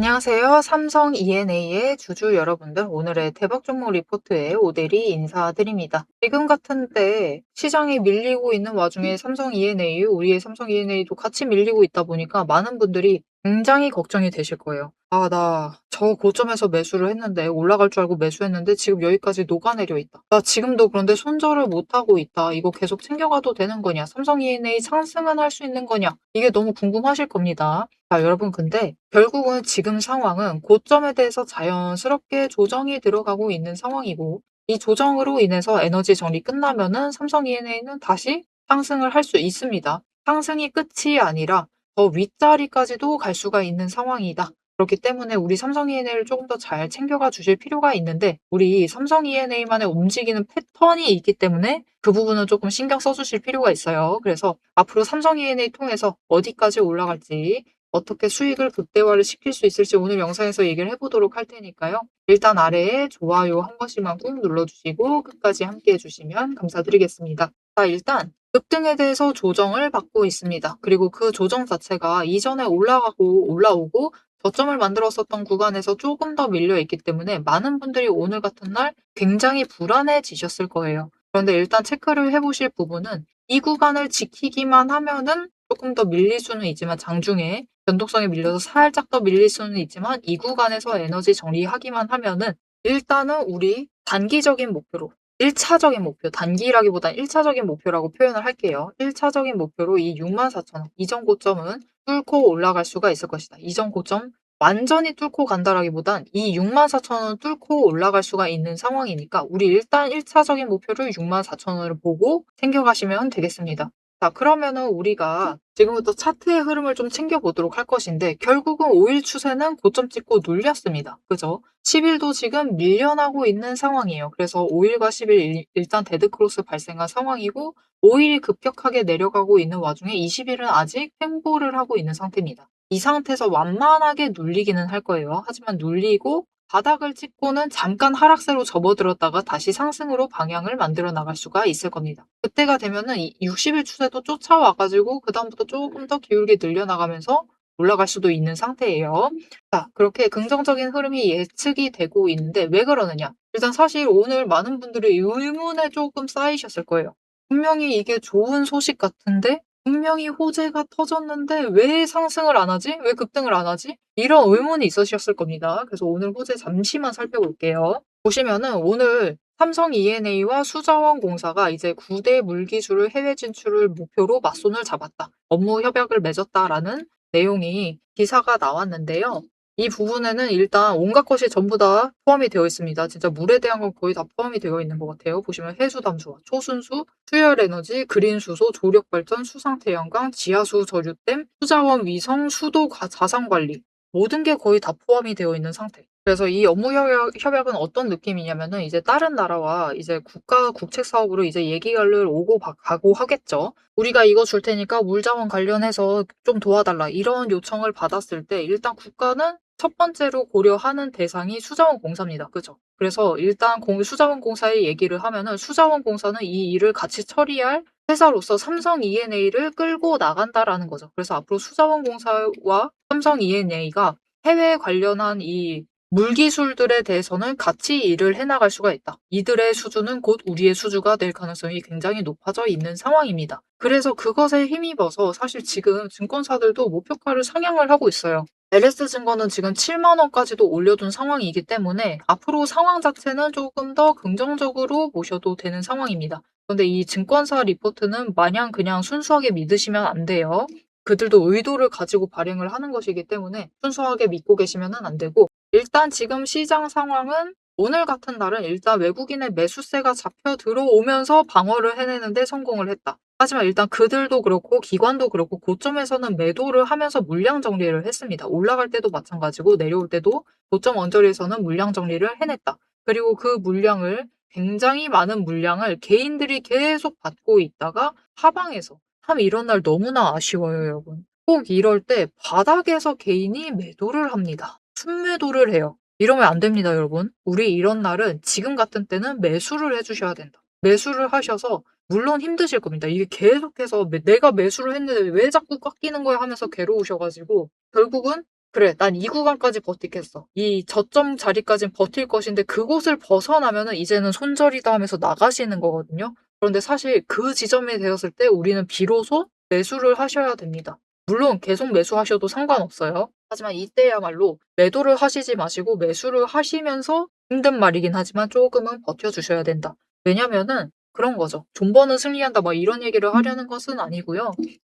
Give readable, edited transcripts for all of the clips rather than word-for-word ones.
안녕하세요. 삼성 E&A의 주주 여러분들, 오늘의 대박 종목 리포트에 오대리 인사드립니다. 지금 같은 때 시장이 밀리고 있는 와중에 삼성 E&A, 우리의 삼성 E&A도 같이 밀리고 있다 보니까 많은 분들이 굉장히 걱정이 되실 거예요. 아, 나 저 고점에서 매수를 했는데, 올라갈 줄 알고 매수했는데 지금 여기까지 녹아내려 있다. 나 지금도 그런데 손절을 못하고 있다. 이거 계속 챙겨가도 되는 거냐? 삼성 E&A 상승은 할 수 있는 거냐? 이게 너무 궁금하실 겁니다. 자, 여러분, 근데 결국은 지금 상황은 고점에 대해서 자연스럽게 조정이 들어가고 있는 상황이고, 이 조정으로 인해서 에너지 정리 끝나면은 삼성 E&A는 다시 상승을 할 수 있습니다. 상승이 끝이 아니라 더 윗자리까지도 갈 수가 있는 상황이다. 그렇기 때문에 우리 삼성 E&A를 조금 더 잘 챙겨가 주실 필요가 있는데, 우리 삼성 E&A만의 움직이는 패턴이 있기 때문에 그 부분은 조금 신경 써주실 필요가 있어요. 그래서 앞으로 삼성 E&A 통해서 어디까지 올라갈지, 어떻게 수익을 극대화를 시킬 수 있을지 오늘 영상에서 얘기를 해보도록 할 테니까요. 일단 아래에 좋아요 한 번씩만 꾹 눌러주시고 끝까지 함께 해주시면 감사드리겠습니다. 자, 일단 급등에 대해서 조정을 받고 있습니다. 그리고 그 조정 자체가 이전에 올라가고 올라오고 저점을 만들었었던 구간에서 조금 더 밀려 있기 때문에 많은 분들이 오늘 같은 날 굉장히 불안해지셨을 거예요. 그런데 일단 체크를 해보실 부분은 이 구간을 지키기만 하면은 조금 더 밀릴 수는 있지만, 장중에 변동성에 밀려서 살짝 더 밀릴 수는 있지만, 이 구간에서 에너지 정리하기만 하면은 일단은 우리 단기적인 목표로, 1차적인 목표, 단기라기보단 1차적인 목표라고 표현을 할게요. 1차적인 목표로 이 64,000원, 이전 고점은 뚫고 올라갈 수가 있을 것이다. 이전 고점 완전히 뚫고 간다라기보단 이 64,000원 뚫고 올라갈 수가 있는 상황이니까 우리 일단 1차적인 목표를 64,000원을 보고 챙겨가시면 되겠습니다. 자, 그러면은 우리가 지금부터 차트의 흐름을 좀 챙겨보도록 할 것인데, 결국은 5일 추세는 고점 찍고 눌렸습니다. 그죠? 10일도 지금 밀려나고 있는 상황이에요. 그래서 5일과 10일 일단 데드크로스 발생한 상황이고, 5일이 급격하게 내려가고 있는 와중에 20일은 아직 횡보를 하고 있는 상태입니다. 이 상태에서 완만하게 눌리기는 할 거예요. 하지만 눌리고 바닥을 찍고는 잠깐 하락세로 접어들었다가 다시 상승으로 방향을 만들어 나갈 수가 있을 겁니다. 그때가 되면은 60일 추세도 쫓아와가지고 그다음부터 조금 더 기울게 늘려나가면서 올라갈 수도 있는 상태예요. 자, 그렇게 긍정적인 흐름이 예측이 되고 있는데 왜 그러느냐? 일단 사실 오늘 많은 분들이 의문에 조금 쌓이셨을 거예요. 분명히 이게 좋은 소식 같은데 분명히 호재가 터졌는데 왜 상승을 안 하지? 왜 급등을 안 하지? 이런 의문이 있으셨을 겁니다. 그래서 오늘 호재 잠시만 살펴볼게요. 보시면은 오늘 삼성 E&A와 수자원공사가 이제 9대 물기술을 해외 진출을 목표로 맞손을 잡았다. 업무 협약을 맺었다라는 내용이 기사가 나왔는데요. 이 부분에는 일단 온갖 것이 전부 다 포함이 되어 있습니다. 진짜 물에 대한 건 거의 다 포함이 되어 있는 것 같아요. 보시면 해수 담수화, 초순수, 수열에너지, 그린수소, 조력발전, 수상태양광, 지하수 저류댐, 수자원 위성, 수도 자산관리 모든 게 거의 다 포함이 되어 있는 상태. 그래서 이 업무 협약은 어떤 느낌이냐면은 이제 다른 나라와 이제 국가 국책 사업으로 이제 얘기를 오고 가고 하겠죠. 우리가 이거 줄 테니까 물자원 관련해서 좀 도와달라 이런 요청을 받았을 때 일단 국가는 첫 번째로 고려하는 대상이 수자원공사입니다. 그죠? 그래서 일단 수자원공사의 얘기를 하면은 수자원공사는 이 일을 같이 처리할 회사로서 삼성 E&A를 끌고 나간다라는 거죠. 그래서 앞으로 수자원공사와 삼성 E&A가 해외 관련한 이 물기술들에 대해서는 같이 일을 해나갈 수가 있다. 이들의 수주는 곧 우리의 수주가 될 가능성이 굉장히 높아져 있는 상황입니다. 그래서 그것에 힘입어서 사실 지금 증권사들도 목표가를 상향을 하고 있어요. LS증권은 지금 7만 원까지도 올려둔 상황이기 때문에 앞으로 상황 자체는 조금 더 긍정적으로 보셔도 되는 상황입니다. 그런데 이 증권사 리포트는 마냥 그냥 순수하게 믿으시면 안 돼요. 그들도 의도를 가지고 발행을 하는 것이기 때문에 순수하게 믿고 계시면 안 되고, 일단 지금 시장 상황은 오늘 같은 날은 일단 외국인의 매수세가 잡혀 들어오면서 방어를 해내는데 성공을 했다. 하지만 일단 그들도 그렇고 기관도 그렇고 고점에서는 매도를 하면서 물량 정리를 했습니다. 올라갈 때도 마찬가지고 내려올 때도 고점 언저리에서는 물량 정리를 해냈다. 그리고 그 물량을, 굉장히 많은 물량을 개인들이 계속 받고 있다가 하방에서, 참 이런 날 너무나 아쉬워요, 여러분. 꼭 이럴 때 바닥에서 개인이 매도를 합니다. 순매도를 해요. 이러면 안 됩니다, 여러분. 우리 이런 날은 지금 같은 때는 매수를 해주셔야 된다. 매수를 하셔서 물론 힘드실 겁니다. 이게 계속해서 내가 매수를 했는데 왜 자꾸 깎이는 거야 하면서 괴로우셔가지고 결국은 그래, 난 이 구간까지 버티겠어. 이 저점 자리까진 버틸 것인데 그곳을 벗어나면은 이제는 손절이다 하면서 나가시는 거거든요. 그런데 사실 그 지점이 되었을 때 우리는 비로소 매수를 하셔야 됩니다. 물론 계속 매수하셔도 상관없어요. 하지만 이때야말로 매도를 하시지 마시고 매수를 하시면서 힘든 말이긴 하지만 조금은 버텨주셔야 된다. 왜냐면은 그런 거죠. 존버는 승리한다 막 이런 얘기를 하려는 것은 아니고요.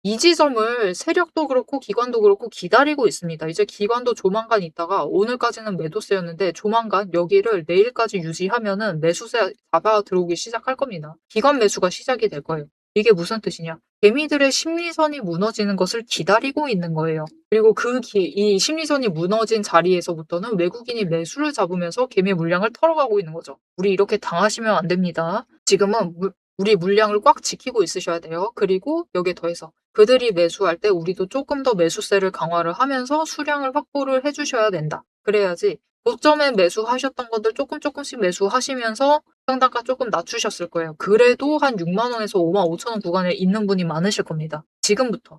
이 지점을 세력도 그렇고 기관도 그렇고 기다리고 있습니다. 이제 기관도 조만간 있다가 오늘까지는 매도세였는데 조만간 여기를 내일까지 유지하면은 매수세 잡아 들어오기 시작할 겁니다. 기관 매수가 시작이 될 거예요. 이게 무슨 뜻이냐? 개미들의 심리선이 무너지는 것을 기다리고 있는 거예요. 그리고 이 심리선이 무너진 자리에서부터는 외국인이 매수를 잡으면서 개미 물량을 털어가고 있는 거죠. 우리 이렇게 당하시면 안 됩니다. 지금은 우리 물량을 꽉 지키고 있으셔야 돼요. 그리고 여기에 더해서 그들이 매수할 때 우리도 조금 더 매수세를 강화를 하면서 수량을 확보를 해주셔야 된다. 그래야지 고점에 매수하셨던 것들 조금씩 매수하시면서 평단가 조금 낮추셨을 거예요. 그래도 한 6만 원에서 5만 5천 원 구간에 있는 분이 많으실 겁니다.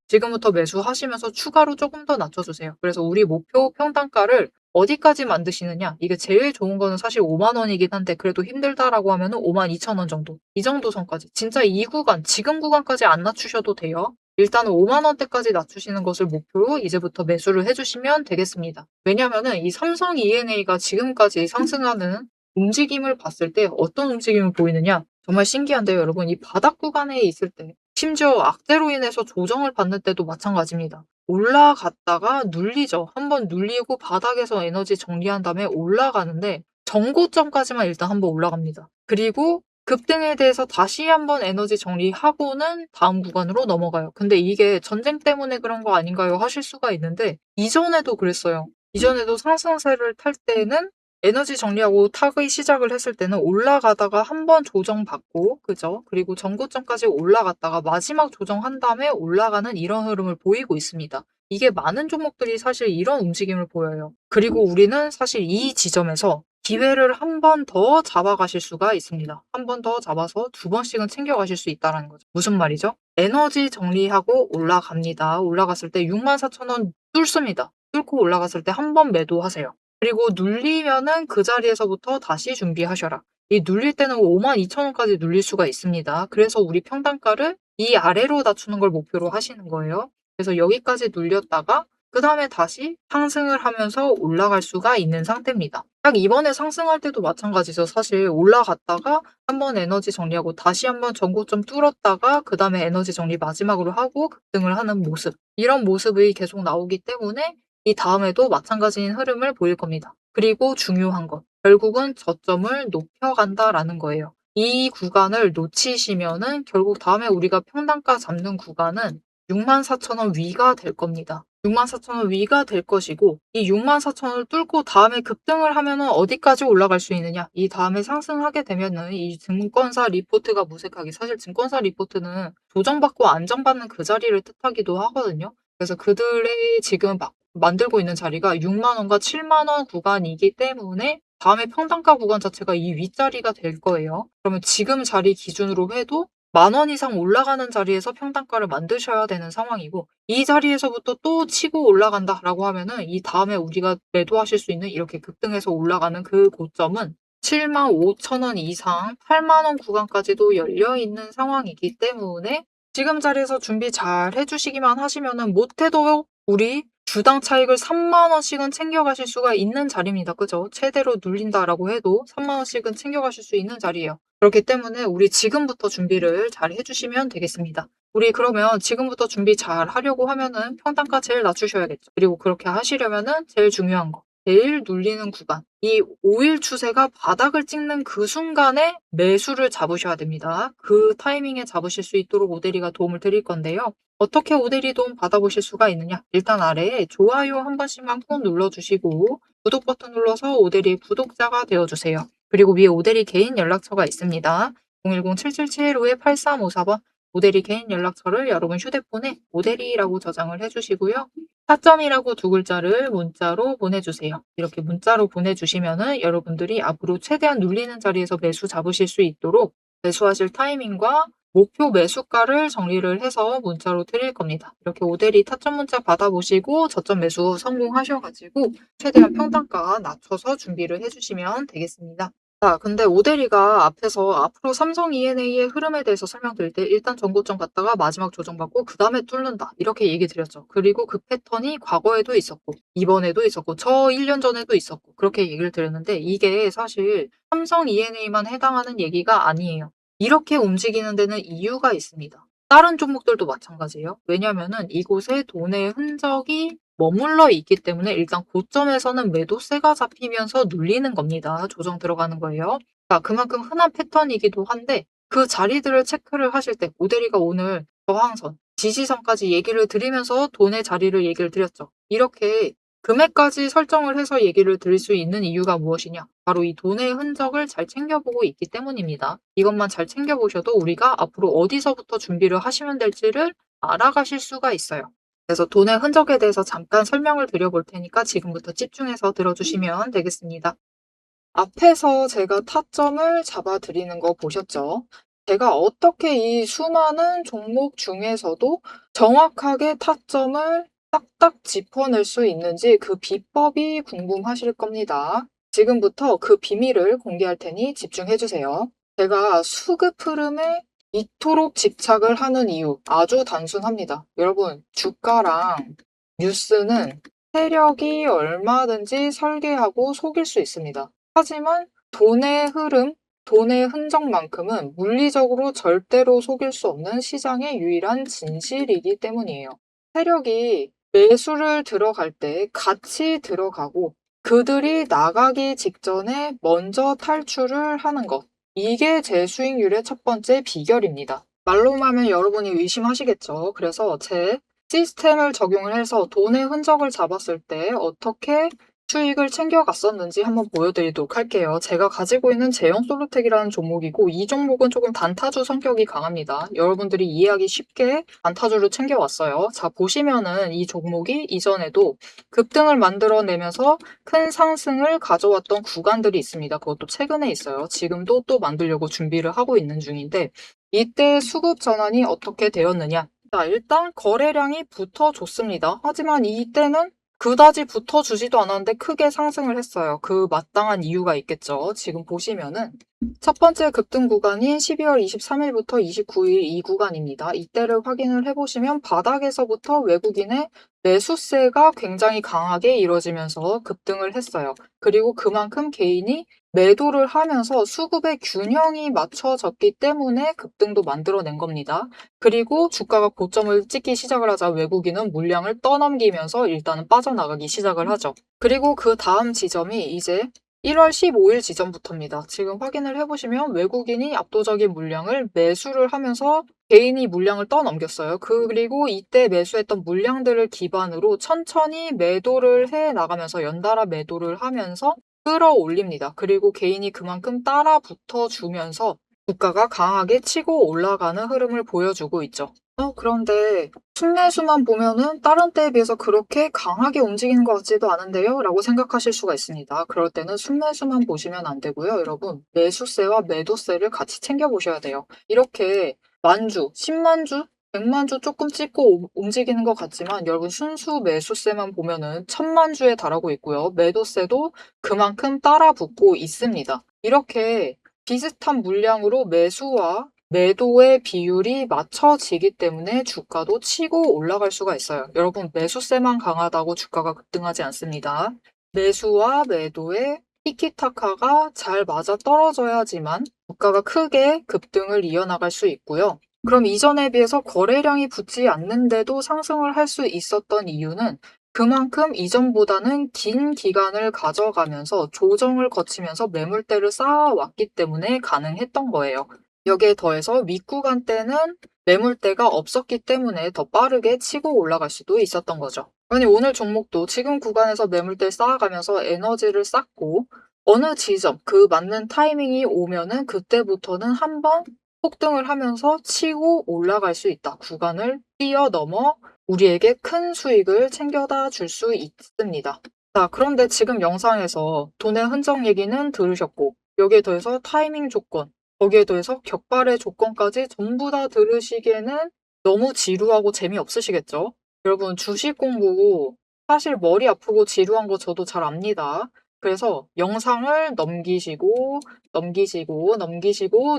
지금부터 매수하시면서 추가로 조금 더 낮춰주세요. 그래서 우리 목표 평단가를 어디까지 만드시느냐? 이게 제일 좋은 거는 사실 5만 원이긴 한데 그래도 힘들다라고 하면은 5만 2천 원 정도. 이 정도 선까지. 진짜 이 구간, 지금 구간까지 안 낮추셔도 돼요. 일단은 5만 원대까지 낮추시는 것을 목표로 이제부터 매수를 해주시면 되겠습니다. 왜냐면은 이 삼성 E&A가 지금까지 상승하는 움직임을 봤을 때 어떤 움직임을 보이느냐? 정말 신기한데요, 여러분. 이 바닥 구간에 있을 때, 심지어 악재로 인해서 조정을 받는 때도 마찬가지입니다. 올라갔다가 눌리죠. 한번 눌리고 바닥에서 에너지 정리한 다음에 올라가는데 정고점까지만 일단 한번 올라갑니다. 그리고 급등에 대해서 다시 한번 에너지 정리하고는 다음 구간으로 넘어가요. 근데 이게 전쟁 때문에 그런 거 아닌가요? 하실 수가 있는데 이전에도 그랬어요. 이전에도 상승세를 탈 때는 에너지 정리하고 타기 시작을 했을 때는 올라가다가 한번 조정받고, 그죠? 그리고 전고점까지 올라갔다가 마지막 조정한 다음에 올라가는 이런 흐름을 보이고 있습니다. 이게 많은 종목들이 사실 이런 움직임을 보여요. 그리고 우리는 사실 이 지점에서 기회를 한 번 더 잡아가실 수가 있습니다. 한 번 더 잡아서 두 번씩은 챙겨가실 수 있다는 거죠. 무슨 말이죠? 에너지 정리하고 올라갑니다. 올라갔을 때 64,000원 뚫습니다. 뚫고 올라갔을 때 한 번 매도하세요. 그리고 눌리면은 그 자리에서부터 다시 준비하셔라. 이 눌릴 때는 52,000원까지 눌릴 수가 있습니다. 그래서 우리 평단가를 이 아래로 낮추는 걸 목표로 하시는 거예요. 그래서 여기까지 눌렸다가 그 다음에 다시 상승을 하면서 올라갈 수가 있는 상태입니다. 딱 이번에 상승할 때도 마찬가지죠. 사실 올라갔다가 한번 에너지 정리하고 다시 한번 전고점 뚫었다가 그 다음에 에너지 정리 마지막으로 하고 급등을 하는 모습. 이런 모습이 계속 나오기 때문에 이 다음에도 마찬가지인 흐름을 보일 겁니다. 그리고 중요한 것. 결국은 저점을 높여간다라는 거예요. 이 구간을 놓치시면은 결국 다음에 우리가 평단가 잡는 구간은 64,000원 위가 될 겁니다. 64,000원 위가 될 것이고 이 64,000원을 뚫고 다음에 급등을 하면은 어디까지 올라갈 수 있느냐? 이 다음에 상승하게 되면은 이 증권사 리포트가 무색하게 사실 증권사 리포트는 조정받고 안정받는 그 자리를 뜻하기도 하거든요. 그래서 그들의 지금 만들고 있는 자리가 6만 원과 7만 원 구간이기 때문에 다음에 평단가 구간 자체가 이 윗자리가 될 거예요. 그러면 지금 자리 기준으로 해도 10,000원 이상 올라가는 자리에서 평단가를 만드셔야 되는 상황이고 이 자리에서부터 또 치고 올라간다라고 하면은 이 다음에 우리가 매도하실 수 있는 이렇게 급등해서 올라가는 그 고점은 75,000원 이상 8만 원 구간까지도 열려 있는 상황이기 때문에 지금 자리에서 준비 잘 해주시기만 하시면은 못해도 우리 주당 차익을 3만 원씩은 챙겨가실 수가 있는 자리입니다. 그죠? 최대로 눌린다라고 해도 3만 원씩은 챙겨가실 수 있는 자리예요. 그렇기 때문에 우리 지금부터 준비를 잘 해주시면 되겠습니다. 우리 그러면 지금부터 준비 잘 하려고 하면은 평단가 제일 낮추셔야겠죠. 그리고 그렇게 하시려면은 제일 중요한 거. 제일 눌리는 구간. 이 5일 추세가 바닥을 찍는 그 순간에 매수를 잡으셔야 됩니다. 그 타이밍에 잡으실 수 있도록 오데리가 도움을 드릴 건데요. 어떻게 오데리 도움 받아보실 수가 있느냐? 일단 아래에 좋아요 한 번씩만 꾹 눌러주시고 구독 버튼 눌러서 오데리 구독자가 되어주세요. 그리고 위에 오데리 개인 연락처가 있습니다. 010-7775-8354번 오데리 개인 연락처를 여러분 휴대폰에 오데리라고 저장을 해주시고요. 4점이라고 두 글자를 문자로 보내주세요. 이렇게 문자로 보내주시면은 여러분들이 앞으로 최대한 눌리는 자리에서 매수 잡으실 수 있도록 매수하실 타이밍과 목표 매수가를 정리를 해서 문자로 드릴 겁니다. 이렇게 오대리 타점 문자 받아보시고 저점 매수 성공하셔가지고 최대한 평단가 낮춰서 준비를 해주시면 되겠습니다. 자, 근데 오대리가 앞에서 앞으로 삼성 E&A의 흐름에 대해서 설명드릴 때 일단 전고점 갔다가 마지막 조정받고 그 다음에 뚫는다 이렇게 얘기 드렸죠. 그리고 그 패턴이 과거에도 있었고 이번에도 있었고 저 1년 전에도 있었고 그렇게 얘기를 드렸는데 이게 사실 삼성 E&A만 해당하는 얘기가 아니에요. 이렇게 움직이는 데는 이유가 있습니다. 다른 종목들도 마찬가지예요. 왜냐면은 이곳에 돈의 흔적이 머물러 있기 때문에 일단 고점에서는 매도세가 잡히면서 눌리는 겁니다. 조정 들어가는 거예요. 자, 그만큼 흔한 패턴이기도 한데 그 자리들을 체크를 하실 때 모델이가 오늘 저항선, 지지선까지 얘기를 드리면서 돈의 자리를 얘기를 드렸죠. 이렇게 금액까지 설정을 해서 얘기를 드릴 수 있는 이유가 무엇이냐? 바로 이 돈의 흔적을 잘 챙겨보고 있기 때문입니다. 이것만 잘 챙겨보셔도 우리가 앞으로 어디서부터 준비를 하시면 될지를 알아가실 수가 있어요. 그래서 돈의 흔적에 대해서 잠깐 설명을 드려볼 테니까 지금부터 집중해서 들어주시면 되겠습니다. 앞에서 제가 타점을 잡아드리는 거 보셨죠? 제가 어떻게 이 수많은 종목 중에서도 정확하게 타점을 딱딱 짚어낼 수 있는지 그 비법이 궁금하실 겁니다. 지금부터 그 비밀을 공개할 테니 집중해주세요. 제가 수급 흐름에 이토록 집착을 하는 이유 아주 단순합니다. 여러분, 주가랑 뉴스는 세력이 얼마든지 설계하고 속일 수 있습니다. 하지만 돈의 흐름, 돈의 흔적만큼은 물리적으로 절대로 속일 수 없는 시장의 유일한 진실이기 때문이에요. 세력이 매수를 들어갈 때 같이 들어가고 그들이 나가기 직전에 먼저 탈출을 하는 것. 이게 제 수익률의 첫 번째 비결입니다. 말로만 하면 여러분이 의심하시겠죠. 그래서 제 시스템을 적용을 해서 돈의 흔적을 잡았을 때 어떻게 수익을 챙겨갔었는지 한번 보여드리도록 할게요. 제가 가지고 있는 제형솔루텍이라는 종목이고 이 종목은 조금 단타주 성격이 강합니다. 여러분들이 이해하기 쉽게 단타주를 챙겨왔어요. 자, 보시면은 이 종목이 이전에도 급등을 만들어내면서 큰 상승을 가져왔던 구간들이 있습니다. 그것도 최근에 있어요. 지금도 또 만들려고 준비를 하고 있는 중인데 이때 수급 전환이 어떻게 되었느냐? 자, 일단 거래량이 붙어줬습니다. 하지만 이때는 그다지 붙어주지도 않았는데 크게 상승을 했어요. 그 마땅한 이유가 있겠죠. 지금 보시면은 첫 번째 급등 구간인 12월 23일부터 29일 이 구간입니다. 이때를 확인을 해보시면 바닥에서부터 외국인의 매수세가 굉장히 강하게 이루어지면서 급등을 했어요. 그리고 그만큼 개인이 매도를 하면서 수급의 균형이 맞춰졌기 때문에 급등도 만들어낸 겁니다. 그리고 주가가 고점을 찍기 시작을 하자 외국인은 물량을 떠넘기면서 일단은 빠져나가기 시작을 하죠. 그리고 그 다음 지점이 이제 1월 15일 지점부터입니다. 지금 확인을 해보시면 외국인이 압도적인 물량을 매수를 하면서 개인이 물량을 떠넘겼어요. 그리고 이때 매수했던 물량들을 기반으로 천천히 매도를 해 나가면서 연달아 매도를 하면서 끌어올립니다. 그리고 개인이 그만큼 따라 붙어주면서 주가가 강하게 치고 올라가는 흐름을 보여주고 있죠. 그런데 순매수만 보면은 다른 때에 비해서 그렇게 강하게 움직이는 것 같지도 않은데요? 라고 생각하실 수가 있습니다. 그럴 때는 순매수만 보시면 안 되고요. 여러분, 매수세와 매도세를 같이 챙겨보셔야 돼요. 이렇게 만주, 10만주, 100만주 조금 찍고 움직이는 것 같지만 여러분 순수 매수세만 보면은 1000만주에 달하고 있고요. 매도세도 그만큼 따라 붙고 있습니다. 이렇게 비슷한 물량으로 매수와 매도의 비율이 맞춰지기 때문에 주가도 치고 올라갈 수가 있어요. 여러분, 매수세만 강하다고 주가가 급등하지 않습니다. 매수와 매도의 티키타카가 잘 맞아 떨어져야지만 주가가 크게 급등을 이어나갈 수 있고요. 그럼 이전에 비해서 거래량이 붙지 않는데도 상승을 할 수 있었던 이유는 그만큼 이전보다는 긴 기간을 가져가면서 조정을 거치면서 매물대를 쌓아왔기 때문에 가능했던 거예요. 여기에 더해서 윗구간 때는 매물대가 없었기 때문에 더 빠르게 치고 올라갈 수도 있었던 거죠. 아니 오늘 종목도 지금 구간에서 매물대 쌓아가면서 에너지를 쌓고 어느 지점 그 맞는 타이밍이 오면은 그때부터는 한번 폭등을 하면서 치고 올라갈 수 있다. 구간을 뛰어넘어 우리에게 큰 수익을 챙겨다 줄 수 있습니다. 자, 그런데 지금 영상에서 돈의 흔적 얘기는 들으셨고 여기에 더해서 타이밍 조건, 거기에 더해서 격발의 조건까지 전부 다 들으시기에는 너무 지루하고 재미없으시겠죠? 여러분, 주식 공부 사실 머리 아프고 지루한 거 저도 잘 압니다. 그래서 영상을 넘기시고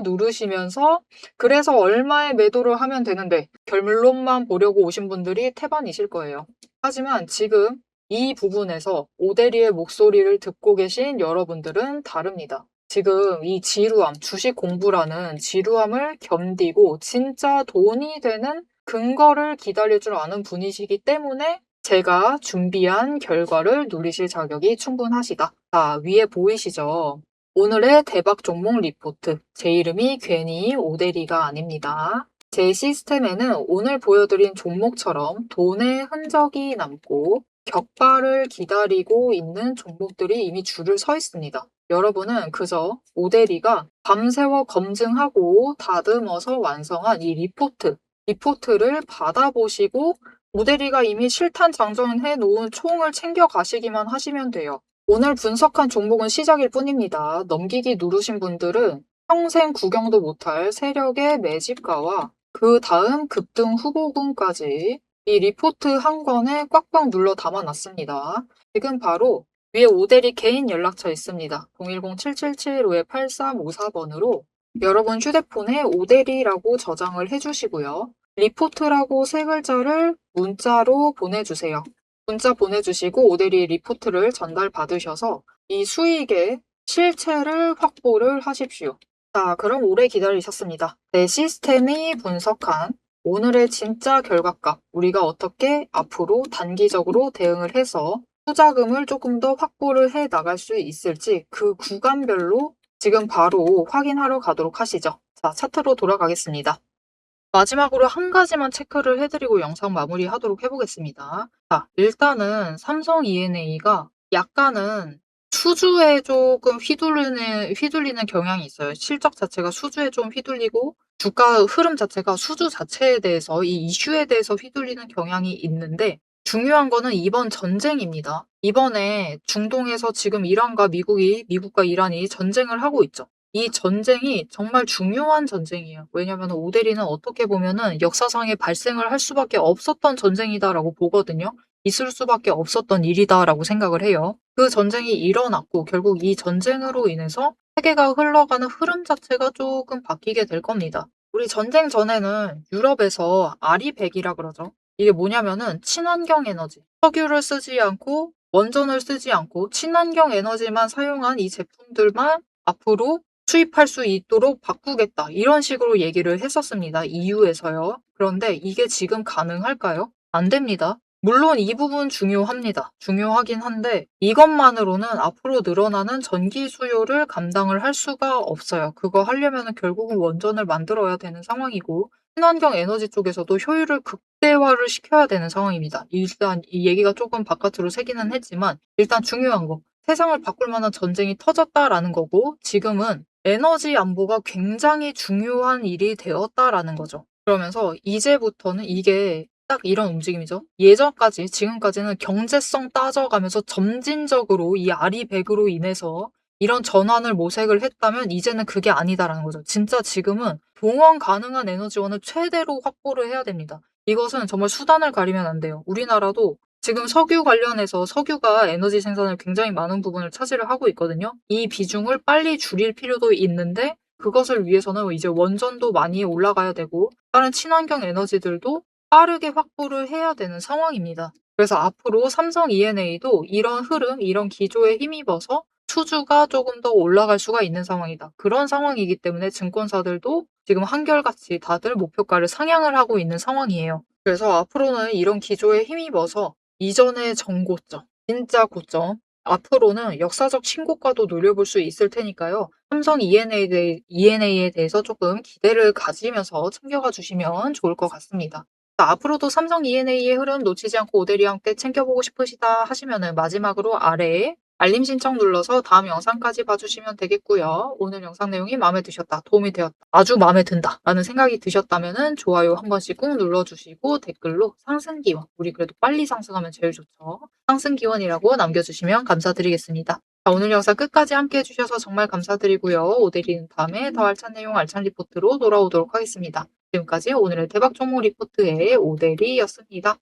누르시면서 그래서 얼마에 매도를 하면 되는데 결론만 보려고 오신 분들이 태반이실 거예요. 하지만 지금 이 부분에서 오대리의 목소리를 듣고 계신 여러분들은 다릅니다. 지금 이 지루함, 주식 공부라는 지루함을 견디고 진짜 돈이 되는 근거를 기다릴 줄 아는 분이시기 때문에 제가 준비한 결과를 누리실 자격이 충분하시다. 자, 위에 보이시죠? 오늘의 대박 종목 리포트. 제 이름이 괜히 오대리가 아닙니다. 제 시스템에는 오늘 보여드린 종목처럼 돈의 흔적이 남고 격발을 기다리고 있는 종목들이 이미 줄을 서 있습니다. 여러분은 그저 오대리가 밤새워 검증하고 다듬어서 완성한 이 리포트를 받아보시고 오대리가 이미 실탄 장전해 놓은 총을 챙겨 가시기만 하시면 돼요. 오늘 분석한 종목은 시작일 뿐입니다. 넘기기 누르신 분들은 평생 구경도 못할 세력의 매집가와 그 다음 급등 후보군까지 이 리포트 한 권에 꽉꽉 눌러 담아놨습니다. 지금 바로 위에 오대리 개인 연락처 있습니다. 010-7775-8354번으로 여러분 휴대폰에 오대리라고 저장을 해주시고요. 리포트라고 세 글자를 문자로 보내주세요. 문자 보내주시고 오대리 리포트를 전달받으셔서 이 수익의 실체를 확보를 하십시오. 자, 그럼 오래 기다리셨습니다. 내 시스템이 분석한 오늘의 진짜 결과값, 우리가 어떻게 앞으로 단기적으로 대응을 해서 투자금을 조금 더 확보를 해 나갈 수 있을지 그 구간별로 지금 바로 확인하러 가도록 하시죠. 자, 차트로 돌아가겠습니다. 마지막으로 한 가지만 체크를 해드리고 영상 마무리하도록 해보겠습니다. 자, 일단은 삼성 E&A가 약간은 수주에 조금 휘둘리는 경향이 있어요. 실적 자체가 수주에 좀 휘둘리고 주가 흐름 자체가 수주 자체에 대해서 이 이슈에 대해서 휘둘리는 경향이 있는데 중요한 거는 이번 전쟁입니다. 이번에 중동에서 지금 미국과 이란이 전쟁을 하고 있죠. 이 전쟁이 정말 중요한 전쟁이에요. 왜냐하면 오대리는 어떻게 보면은 역사상에 발생을 할 수밖에 없었던 전쟁이다라고 보거든요. 있을 수밖에 없었던 일이다라고 생각을 해요. 그 전쟁이 일어났고 결국 이 전쟁으로 인해서 세계가 흘러가는 흐름 자체가 조금 바뀌게 될 겁니다. 우리 전쟁 전에는 유럽에서 아리백이라 그러죠. 이게 뭐냐면은 친환경 에너지, 석유를 쓰지 않고 원전을 쓰지 않고 친환경 에너지만 사용한 이 제품들만 앞으로 수입할 수 있도록 바꾸겠다. 이런 식으로 얘기를 했었습니다. EU에서요. 그런데 이게 지금 가능할까요? 안 됩니다. 물론 이 부분 중요합니다. 중요하긴 한데 이것만으로는 앞으로 늘어나는 전기 수요를 감당을 할 수가 없어요. 그거 하려면 결국은 원전을 만들어야 되는 상황이고 친환경 에너지 쪽에서도 효율을 극대화를 시켜야 되는 상황입니다. 일단 이 얘기가 조금 바깥으로 새기는 했지만 일단 중요한 거 세상을 바꿀 만한 전쟁이 터졌다라는 거고 지금은 에너지 안보가 굉장히 중요한 일이 되었다라는 거죠. 그러면서 이제부터는 이게 딱 이런 움직임이죠. 지금까지는 경제성 따져가면서 점진적으로 이 아리백으로 인해서 이런 전환을 모색을 했다면 이제는 그게 아니다라는 거죠. 진짜 지금은 동원 가능한 에너지원을 최대로 확보를 해야 됩니다. 이것은 정말 수단을 가리면 안 돼요. 우리나라도 지금 석유 관련해서 석유가 에너지 생산을 굉장히 많은 부분을 차지를 하고 있거든요. 이 비중을 빨리 줄일 필요도 있는데 그것을 위해서는 이제 원전도 많이 올라가야 되고 다른 친환경 에너지들도 빠르게 확보를 해야 되는 상황입니다. 그래서 앞으로 삼성 E&A도 이런 흐름, 이런 기조에 힘입어서 수주가 조금 더 올라갈 수가 있는 상황이다. 그런 상황이기 때문에 증권사들도 지금 한결같이 다들 목표가를 상향을 하고 있는 상황이에요. 그래서 앞으로는 이런 기조에 힘입어서 이전의 정고점, 진짜 고점, 앞으로는 역사적 신고가도 노려볼 수 있을 테니까요. 삼성 E&A에 대해서 조금 기대를 가지면서 챙겨가 주시면 좋을 것 같습니다. 앞으로도 삼성 E&A의 흐름 놓치지 않고 오대리와 함께 챙겨보고 싶으시다 하시면은 마지막으로 아래에 알림 신청 눌러서 다음 영상까지 봐주시면 되겠고요. 오늘 영상 내용이 마음에 드셨다, 도움이 되었다, 아주 마음에 든다 라는 생각이 드셨다면은 좋아요 한 번씩 꾹 눌러주시고 댓글로 상승기원, 우리 그래도 빨리 상승하면 제일 좋죠. 상승기원이라고 남겨주시면 감사드리겠습니다. 자, 오늘 영상 끝까지 함께 해주셔서 정말 감사드리고요. 오데리는 다음에 더 알찬 내용 알찬 리포트로 돌아오도록 하겠습니다. 지금까지 오늘의 대박 종목 리포트의 오데리였습니다.